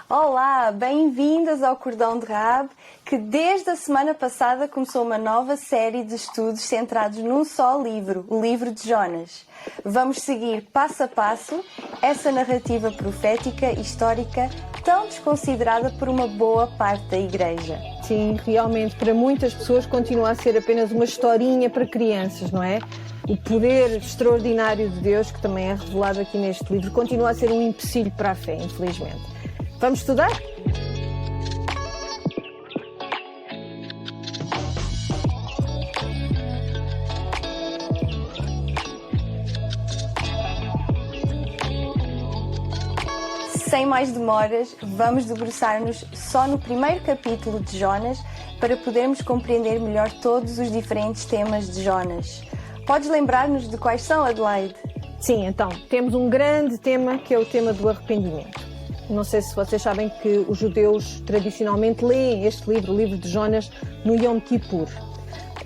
Olá, bem-vindas ao Cordão de Rab, que desde a semana passada começou uma nova série de estudos centrados num só livro, o livro de Jonas. Vamos seguir passo a passo essa narrativa profética e histórica tão desconsiderada por uma boa parte da Igreja. Sim, realmente, para muitas pessoas continua a ser apenas uma historinha para crianças, não é? O poder extraordinário de Deus, que também é revelado aqui neste livro, continua a ser um empecilho para a fé, infelizmente. Vamos estudar? Sem mais demoras, vamos debruçar-nos só no primeiro capítulo de Jonas para podermos compreender melhor todos os diferentes temas de Jonas. Podes lembrar-nos de quais são, Adelaide? Sim, então, temos um grande tema que é o tema do arrependimento. Não sei se vocês sabem que os judeus tradicionalmente leem este livro, o livro de Jonas, no Yom Kippur.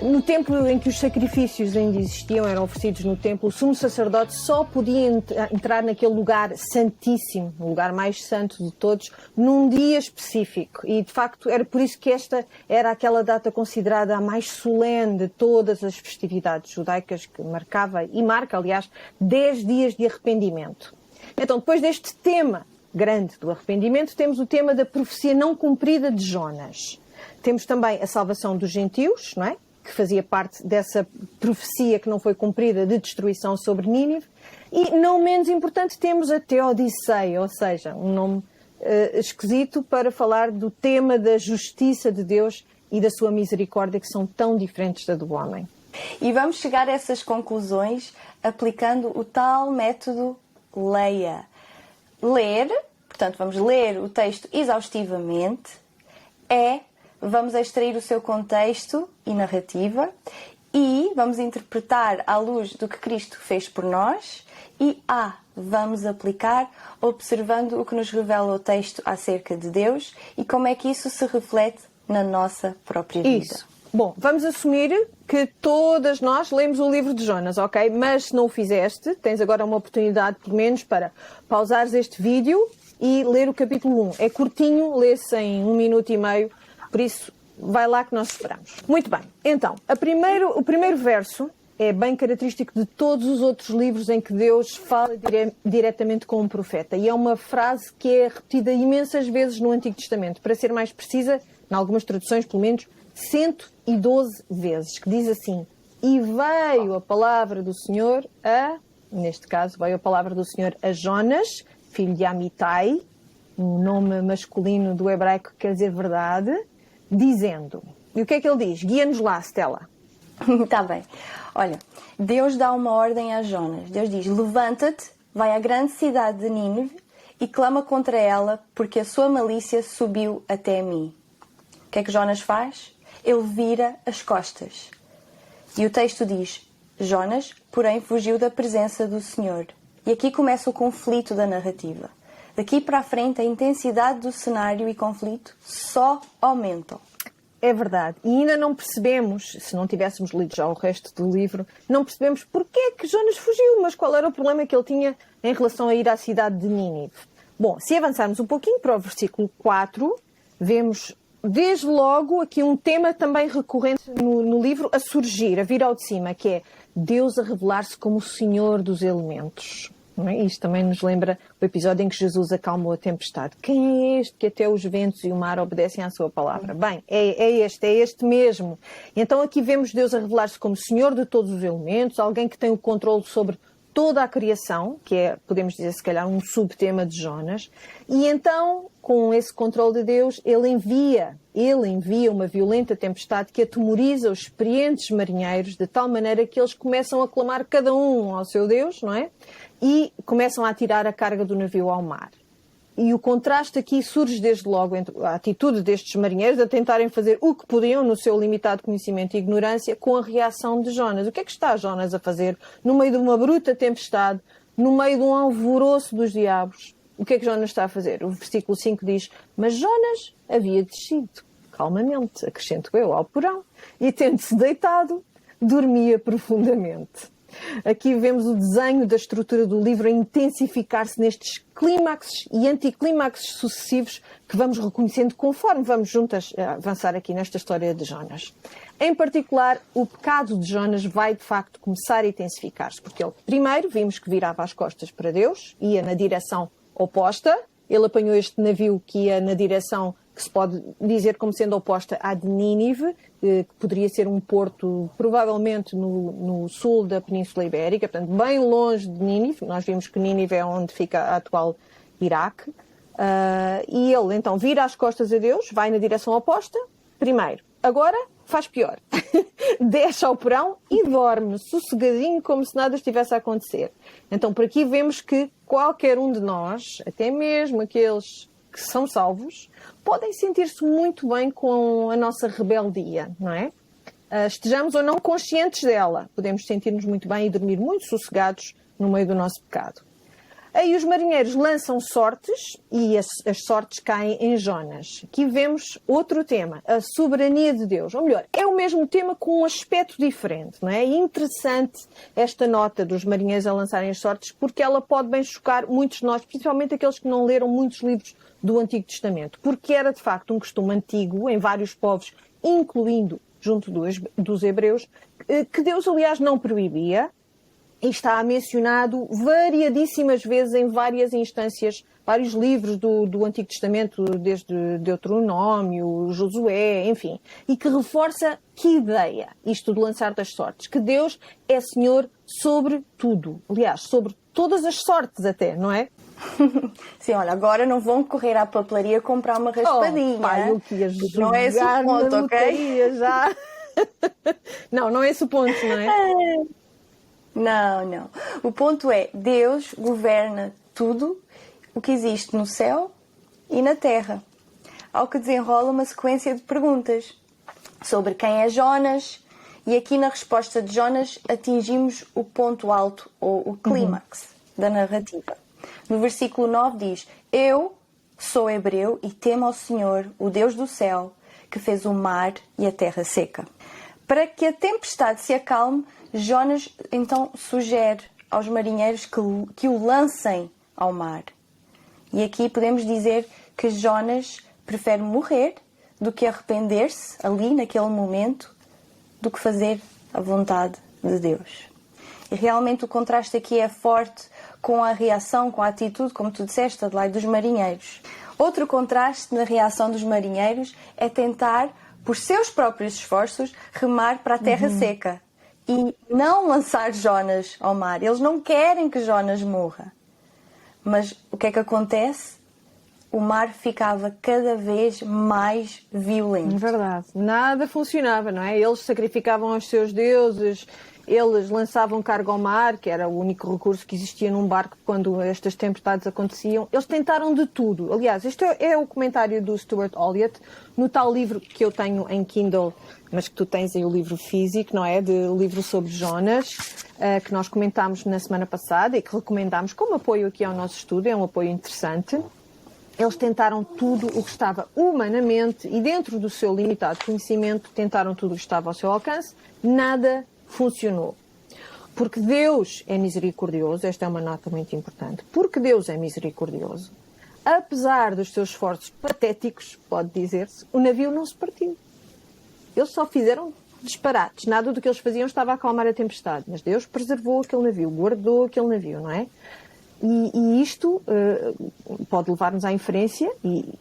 No tempo em que os sacrifícios ainda existiam, eram oferecidos no templo, o sumo sacerdote só podia entrar naquele lugar santíssimo, o lugar mais santo de todos, num dia específico. E, de facto, era por isso que esta era aquela data considerada a mais solene de todas as festividades judaicas, que marcava, e marca, aliás, 10 dias de arrependimento. Então, depois deste tema grande do arrependimento, temos o tema da profecia não cumprida de Jonas. Temos também a salvação dos gentios, não é? Que fazia parte dessa profecia que não foi cumprida de destruição sobre Nínive. E, não menos importante, temos a Teodiceia, ou seja, um nome esquisito para falar do tema da justiça de Deus e da sua misericórdia, que são tão diferentes da do homem. E vamos chegar a essas conclusões aplicando o tal método leia. Ler, portanto, vamos ler o texto exaustivamente, vamos extrair o seu contexto e narrativa e vamos interpretar à luz do que Cristo fez por nós e vamos aplicar observando o que nos revela o texto acerca de Deus e como é que isso se reflete na nossa própria vida. Isso. Bom, vamos assumir que todas nós lemos o livro de Jonas, ok? Mas se não o fizeste, tens agora uma oportunidade, pelo menos, para pausares este vídeo e ler o capítulo 1. É curtinho, lê-se em 1 minuto e meio, por isso vai lá que nós esperamos. Muito bem, então, o primeiro verso é bem característico de todos os outros livros em que Deus fala diretamente com um profeta. E é uma frase que é repetida imensas vezes no Antigo Testamento. Para ser mais precisa, em algumas traduções, pelo menos, 112 vezes, que diz assim: e veio a palavra do Senhor neste caso, veio a palavra do Senhor a Jonas, filho de Amitai, um nome masculino do hebraico que quer dizer verdade, dizendo. E o que é que ele diz? Guia-nos lá, Stella. Está bem. Olha, Deus dá uma ordem a Jonas. Deus diz: levanta-te, vai à grande cidade de Nínive e clama contra ela, porque a sua malícia subiu até mim. O que é que Jonas faz? Ele vira as costas. E o texto diz: Jonas, porém, fugiu da presença do Senhor. E aqui começa o conflito da narrativa. Daqui para a frente, a intensidade do cenário e conflito só aumentam. É verdade. E ainda não percebemos, se não tivéssemos lido já o resto do livro, não percebemos porque é que Jonas fugiu, mas qual era o problema que ele tinha em relação a ir à cidade de Nínive. Bom, se avançarmos um pouquinho para o versículo 4, vemos desde logo aqui um tema também recorrente no livro a surgir, a vir ao de cima, que é Deus a revelar-se como o Senhor dos elementos. Não é? Isto também nos lembra o episódio em que Jesus acalmou a tempestade. Quem é este que até os ventos e o mar obedecem à sua palavra? Bem, é este mesmo. Então aqui vemos Deus a revelar-se como Senhor de todos os elementos, alguém que tem o controle sobre toda a criação, que é, podemos dizer, se calhar, um subtema de Jonas. E então, com esse controle de Deus, ele envia uma violenta tempestade que atemoriza os experientes marinheiros de tal maneira que eles começam a clamar cada um ao seu Deus, não é? E começam a atirar a carga do navio ao mar. E o contraste aqui surge desde logo entre a atitude destes marinheiros a tentarem fazer o que podiam no seu limitado conhecimento e ignorância com a reação de Jonas. O que é que está Jonas a fazer no meio de uma bruta tempestade, no meio de um alvoroço dos diabos? O que é que Jonas está a fazer? O versículo 5 diz: mas Jonas havia descido calmamente, acrescento eu, ao porão, e tendo-se deitado, dormia profundamente. Aqui vemos o desenho da estrutura do livro a intensificar-se nestes clímaxes e anticlímaxes sucessivos que vamos reconhecendo conforme vamos juntas avançar aqui nesta história de Jonas. Em particular, o pecado de Jonas vai de facto começar a intensificar-se, porque ele primeiro vimos que virava as costas para Deus, ia na direção oposta, ele apanhou este navio que ia na direção que se pode dizer como sendo oposta à de Nínive, que poderia ser um porto provavelmente no sul da Península Ibérica, portanto bem longe de Nínive. Nós vimos que Nínive é onde fica a atual Iraque. E ele então vira as costas a Deus, vai na direção oposta, primeiro. Agora faz pior. Desce ao porão e dorme sossegadinho como se nada estivesse a acontecer. Então por aqui vemos que qualquer um de nós, até mesmo aqueles que são salvos, podem sentir-se muito bem com a nossa rebeldia, não é? Estejamos ou não conscientes dela, podemos sentir-nos muito bem e dormir muito sossegados no meio do nosso pecado. Aí os marinheiros lançam sortes e as sortes caem em Jonas. Aqui vemos outro tema, a soberania de Deus. Ou melhor, é o mesmo tema com um aspecto diferente, não é? E interessante esta nota dos marinheiros a lançarem as sortes, porque ela pode bem chocar muitos de nós, principalmente aqueles que não leram muitos livros do Antigo Testamento, porque era de facto um costume antigo em vários povos, incluindo junto dos hebreus, que Deus aliás não proibia, e está mencionado variadíssimas vezes em várias instâncias, vários livros do Antigo Testamento, desde Deuteronômio, Josué, enfim, e que reforça que ideia, isto de lançar das sortes, que Deus é Senhor sobre tudo, aliás, sobre todas as sortes até, não é? Sim, olha, agora não vão correr à papelaria comprar uma raspadinha. Oh, pai, eu queria não é esse o ponto, ok? Já. Não é esse o ponto, não é? Não. O ponto é, Deus governa tudo o que existe no céu e na terra. Ao que desenrola uma sequência de perguntas sobre quem é Jonas, e aqui na resposta de Jonas atingimos o ponto alto, ou o clímax da narrativa. No versículo 9 diz: Eu sou hebreu e temo ao Senhor, o Deus do céu, que fez o mar e a terra seca. Para que a tempestade se acalme, Jonas então sugere aos marinheiros que o lancem ao mar. E aqui podemos dizer que Jonas prefere morrer do que arrepender-se ali naquele momento, do que fazer a vontade de Deus. E realmente o contraste aqui é forte com a reação, com a atitude, como tu disseste, Adelaide, dos marinheiros. Outro contraste na reação dos marinheiros é tentar, por seus próprios esforços, remar para a terra seca e não lançar Jonas ao mar. Eles não querem que Jonas morra. Mas o que é que acontece? O mar ficava cada vez mais violento. É verdade. Nada funcionava, não é? Eles sacrificavam aos seus deuses, eles lançavam carga ao mar, que era o único recurso que existia num barco quando estas tempestades aconteciam. Eles tentaram de tudo. Aliás, este é o comentário do Stuart Olyott, no tal livro que eu tenho em Kindle, mas que tu tens aí o livro físico, não é? O livro sobre Jonas, que nós comentámos na semana passada e que recomendámos como apoio aqui ao nosso estudo. É um apoio interessante. Eles tentaram tudo o que estava humanamente e dentro do seu limitado conhecimento, tentaram tudo o que estava ao seu alcance. Nada funcionou. Porque Deus é misericordioso, esta é uma nota muito importante, porque Deus é misericordioso, apesar dos seus esforços patéticos, pode dizer-se, o navio não se partiu. Eles só fizeram disparates, nada do que eles faziam estava a acalmar a tempestade, mas Deus preservou aquele navio, guardou aquele navio, não é? E isto pode levar-nos à inferência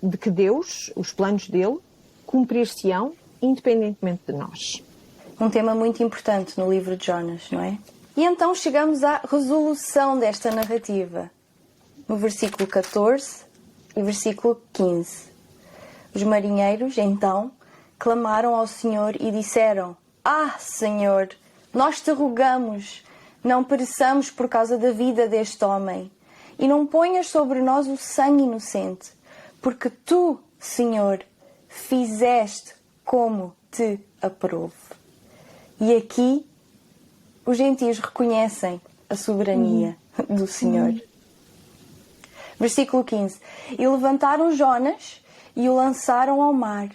de que Deus, os planos dele, cumprir-se-ão independentemente de nós. Um tema muito importante no livro de Jonas, não é? E então chegamos à resolução desta narrativa, no versículo 14 e versículo 15. Os marinheiros, então, clamaram ao Senhor e disseram: Ah, Senhor, nós te rogamos, não pereçamos por causa da vida deste homem, e não ponhas sobre nós o sangue inocente, porque tu, Senhor, fizeste como te aprouve. E aqui os gentios reconhecem a soberania do Senhor. Versículo 15. E levantaram Jonas e o lançaram ao mar,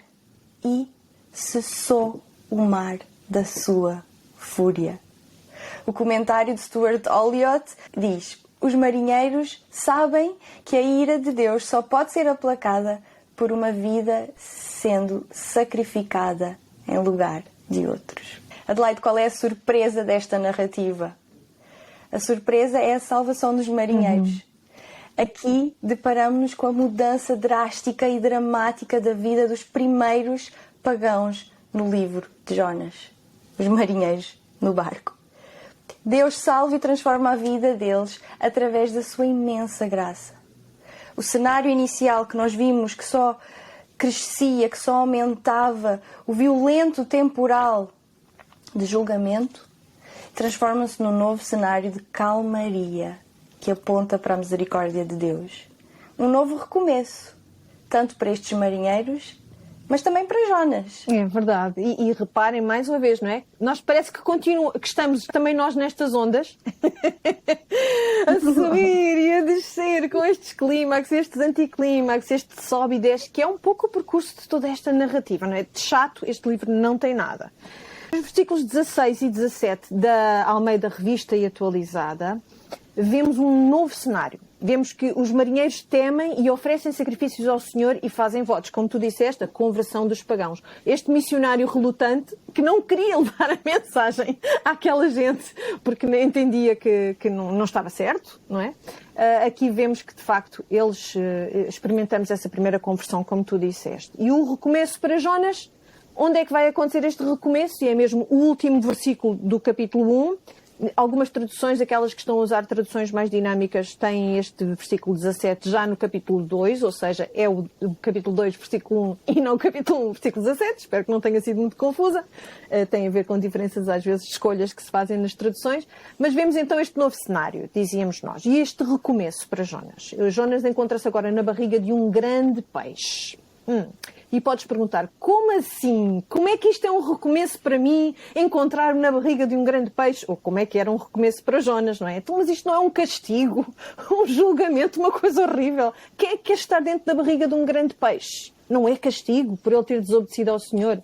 e cessou o mar da sua fúria. O comentário de Stuart Olyott diz: os marinheiros sabem que a ira de Deus só pode ser aplacada por uma vida sendo sacrificada em lugar de outros. Adelaide, qual é a surpresa desta narrativa? A surpresa é a salvação dos marinheiros. Aqui deparamos-nos com a mudança drástica e dramática da vida dos primeiros pagãos no livro de Jonas, os marinheiros no barco. Deus salva e transforma a vida deles através da sua imensa graça. O cenário inicial que nós vimos, que só crescia, que só aumentava, o violento temporal de julgamento, transforma-se num novo cenário de calmaria que aponta para a misericórdia de Deus. Um novo recomeço, tanto para estes marinheiros, mas também para Jonas. É verdade. E reparem mais uma vez, não é? Nós parece que que estamos também nós nestas ondas a subir e a descer com estes clímax, estes anticlímax, este sobe e desce, que é um pouco o percurso de toda esta narrativa, não é? De chato, este livro não tem nada. Nos versículos 16 e 17 da Almeida Revista e Atualizada, vemos um novo cenário. Vemos que os marinheiros temem e oferecem sacrifícios ao Senhor e fazem votos. Como tu disseste, a conversão dos pagãos. Este missionário relutante, que não queria levar a mensagem àquela gente, porque nem entendia que não estava certo, não é? Aqui vemos que, de facto, eles experimentamos essa primeira conversão, como tu disseste. E o recomeço para Jonas, onde é que vai acontecer este recomeço? E é mesmo o último versículo do capítulo 1. Algumas traduções, aquelas que estão a usar traduções mais dinâmicas, têm este versículo 17 já no capítulo 2, ou seja, é o capítulo 2, versículo 1 e não o capítulo 1, versículo 17. Espero que não tenha sido muito confusa. Tem a ver com diferenças, às vezes, de escolhas que se fazem nas traduções. Mas vemos então este novo cenário, dizíamos nós, e este recomeço para Jonas. Jonas encontra-se agora na barriga de um grande peixe. E podes perguntar, como assim? Como é que isto é um recomeço para mim, encontrar-me na barriga de um grande peixe? Ou como é que era um recomeço para Jonas, não é? Então, mas isto não é um castigo, um julgamento, uma coisa horrível. Quem é que quer estar dentro da barriga de um grande peixe? Não é castigo por ele ter desobedecido ao Senhor.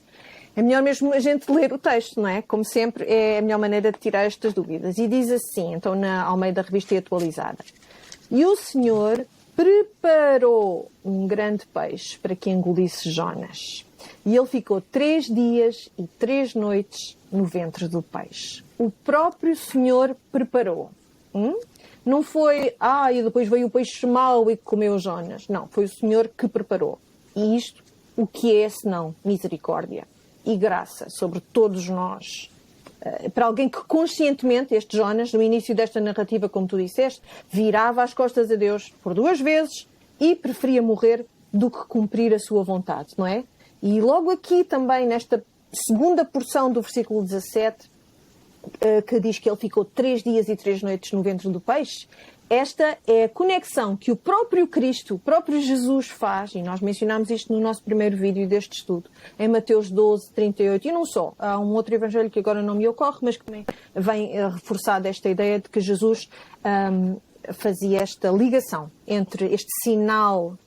É melhor mesmo a gente ler o texto, não é? Como sempre, é a melhor maneira de tirar estas dúvidas. E diz assim, então, na Almeida Revista e Atualizada. E o Senhor preparou um grande peixe para que engolisse Jonas. E ele ficou 3 dias e 3 noites no ventre do peixe. O próprio Senhor preparou. Não foi, e depois veio o peixe mau e comeu Jonas. Não, foi o Senhor que preparou. E isto, o que é senão misericórdia e graça sobre todos nós? Para alguém que conscientemente, este Jonas, no início desta narrativa, como tu disseste, virava as costas a Deus por 2 vezes e preferia morrer do que cumprir a sua vontade, não é? E logo aqui também, nesta segunda porção do versículo 17, que diz que ele ficou 3 dias e 3 noites no ventre do peixe, esta é a conexão que o próprio Cristo, o próprio Jesus faz, e nós mencionámos isto no nosso primeiro vídeo deste estudo, em Mateus 12, 38, e não só. Há um outro evangelho que agora não me ocorre, mas que também vem reforçada esta ideia de que Jesus fazia esta ligação entre este sinal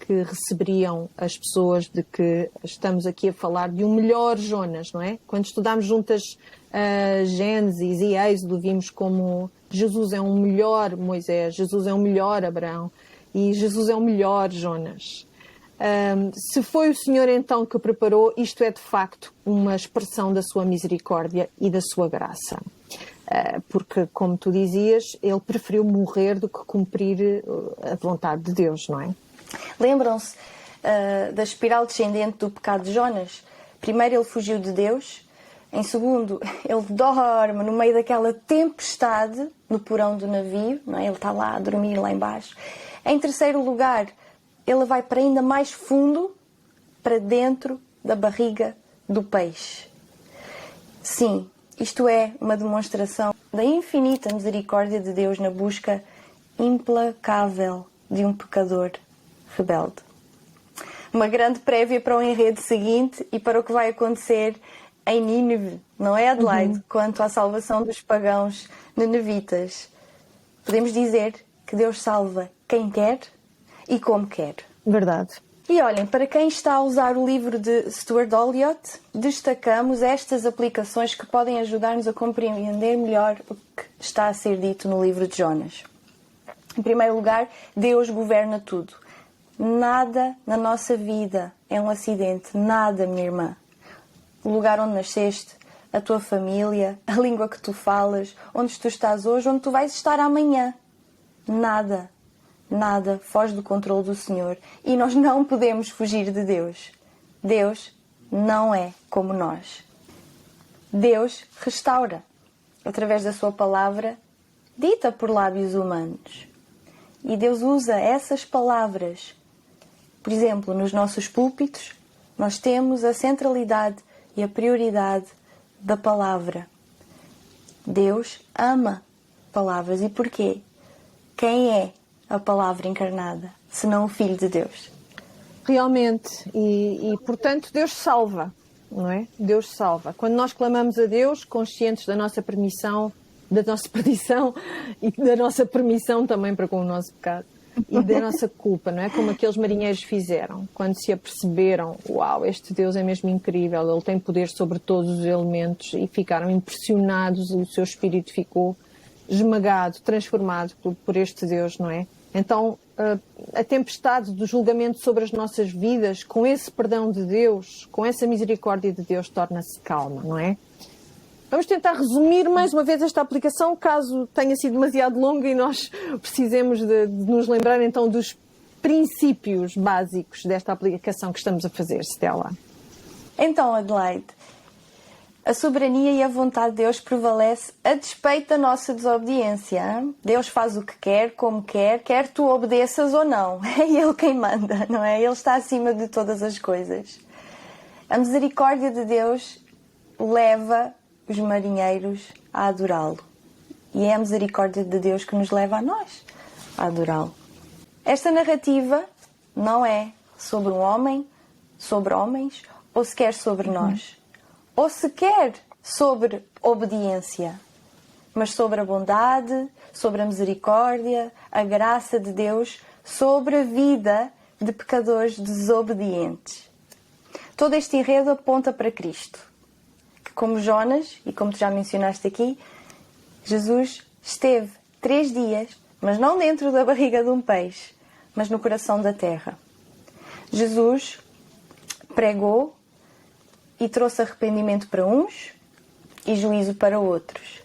que receberiam as pessoas de que estamos aqui a falar de um melhor Jonas, não é? Quando estudámos juntas Gênesis e Êxodo, vimos como Jesus é um melhor Moisés, Jesus é um melhor Abraão e Jesus é um melhor Jonas. Se foi o Senhor então que preparou, isto é de facto uma expressão da sua misericórdia e da sua graça. Porque, como tu dizias, ele preferiu morrer do que cumprir a vontade de Deus, não é? Lembram-se da espiral descendente do pecado de Jonas? Primeiro ele fugiu de Deus, em segundo ele dorme no meio daquela tempestade no porão do navio, não é? Ele está lá a dormir lá embaixo. Em terceiro lugar, ele vai para ainda mais fundo, para dentro da barriga do peixe. Sim, isto é uma demonstração da infinita misericórdia de Deus na busca implacável de um pecador rebelde. Uma grande prévia para o enredo seguinte e para o que vai acontecer em Nínive, não é, Adelaide? Quanto à salvação dos pagãos ninivitas. Podemos dizer que Deus salva quem quer e como quer. Verdade. E olhem, para quem está a usar o livro de Stuart Olyott, destacamos estas aplicações que podem ajudar-nos a compreender melhor o que está a ser dito no livro de Jonas. Em primeiro lugar, Deus governa tudo. Nada na nossa vida é um acidente, nada, minha irmã. O lugar onde nasceste, a tua família, a língua que tu falas, onde tu estás hoje, onde tu vais estar amanhã. Nada. Nada foge do controle do Senhor e nós não podemos fugir de Deus. Deus não é como nós. Deus restaura através da sua palavra dita por lábios humanos. E Deus usa essas palavras. Por exemplo, nos nossos púlpitos, nós temos a centralidade e a prioridade da palavra. Deus ama palavras. E porquê? Quem é a palavra encarnada, senão o Filho de Deus? Realmente, e portanto Deus salva, não é? Deus salva. Quando nós clamamos a Deus, conscientes da nossa permissão, da nossa perdição e da nossa permissão também para com o nosso pecado e da nossa culpa, não é? Como aqueles marinheiros fizeram, quando se aperceberam, uau, este Deus é mesmo incrível, Ele tem poder sobre todos os elementos, e ficaram impressionados, o seu espírito ficou esmagado, transformado por este Deus, não é? Então, a tempestade do julgamento sobre as nossas vidas, com esse perdão de Deus, com essa misericórdia de Deus, torna-se calma, não é? Vamos tentar resumir mais uma vez esta aplicação, caso tenha sido demasiado longa e nós precisemos de nos lembrar então dos princípios básicos desta aplicação que estamos a fazer, Stella. Então, Adelaide, a soberania e a vontade de Deus prevalece a despeito da nossa desobediência. Hein? Deus faz o que quer, como quer, quer tu obedeças ou não. É Ele quem manda, não é? Ele está acima de todas as coisas. A misericórdia de Deus leva os marinheiros a adorá-lo. E é a misericórdia de Deus que nos leva a nós a adorá-lo. Esta narrativa não é sobre um homem, sobre homens, ou sequer sobre nós. Ou sequer sobre obediência, mas sobre a bondade, sobre a misericórdia, a graça de Deus, sobre a vida de pecadores desobedientes. Todo este enredo aponta para Cristo, que, como Jonas, e como tu já mencionaste aqui, Jesus esteve 3 dias, mas não dentro da barriga de um peixe, mas no coração da terra. Jesus pregou e trouxe arrependimento para uns e juízo para outros.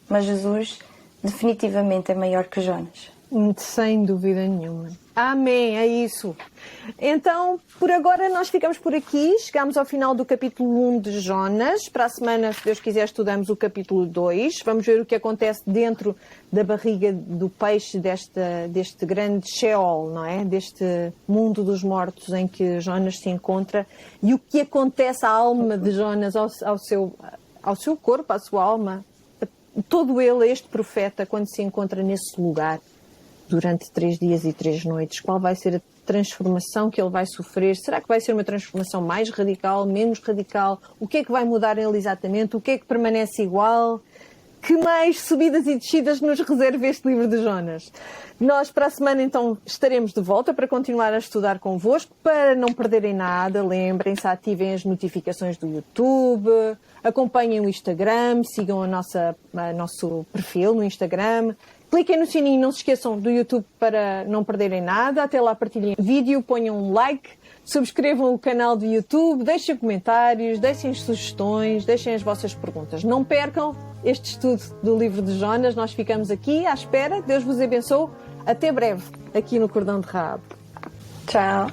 Mas Jesus definitivamente é maior que Jonas. Sem dúvida nenhuma. Amém, é isso. Então, por agora nós ficamos por aqui. Chegamos ao final do capítulo 1 de Jonas. Para a semana, se Deus quiser, estudamos o capítulo 2. Vamos ver o que acontece dentro da barriga do peixe deste grande Sheol, não é? Deste mundo dos mortos em que Jonas se encontra. E o que acontece à alma de Jonas, ao seu corpo, à sua alma. Todo ele, este profeta, quando se encontra nesse lugar durante 3 dias e 3 noites, qual vai ser a transformação que ele vai sofrer? Será que vai ser uma transformação mais radical, menos radical? O que é que vai mudar nele exatamente? O que é que permanece igual? Que mais subidas e descidas nos reserva este livro de Jonas? Nós para a semana então estaremos de volta para continuar a estudar convosco, para não perderem nada. Lembrem-se, ativem as notificações do YouTube, acompanhem o Instagram, sigam o nosso perfil no Instagram. Cliquem no sininho, não se esqueçam do YouTube para não perderem nada. Até lá, partilhem o vídeo, ponham um like, subscrevam o canal do YouTube, deixem comentários, deixem sugestões, deixem as vossas perguntas. Não percam este estudo do livro de Jonas. Nós ficamos aqui à espera. Deus vos abençoe. Até breve, aqui no Cordão de Rabo. Tchau.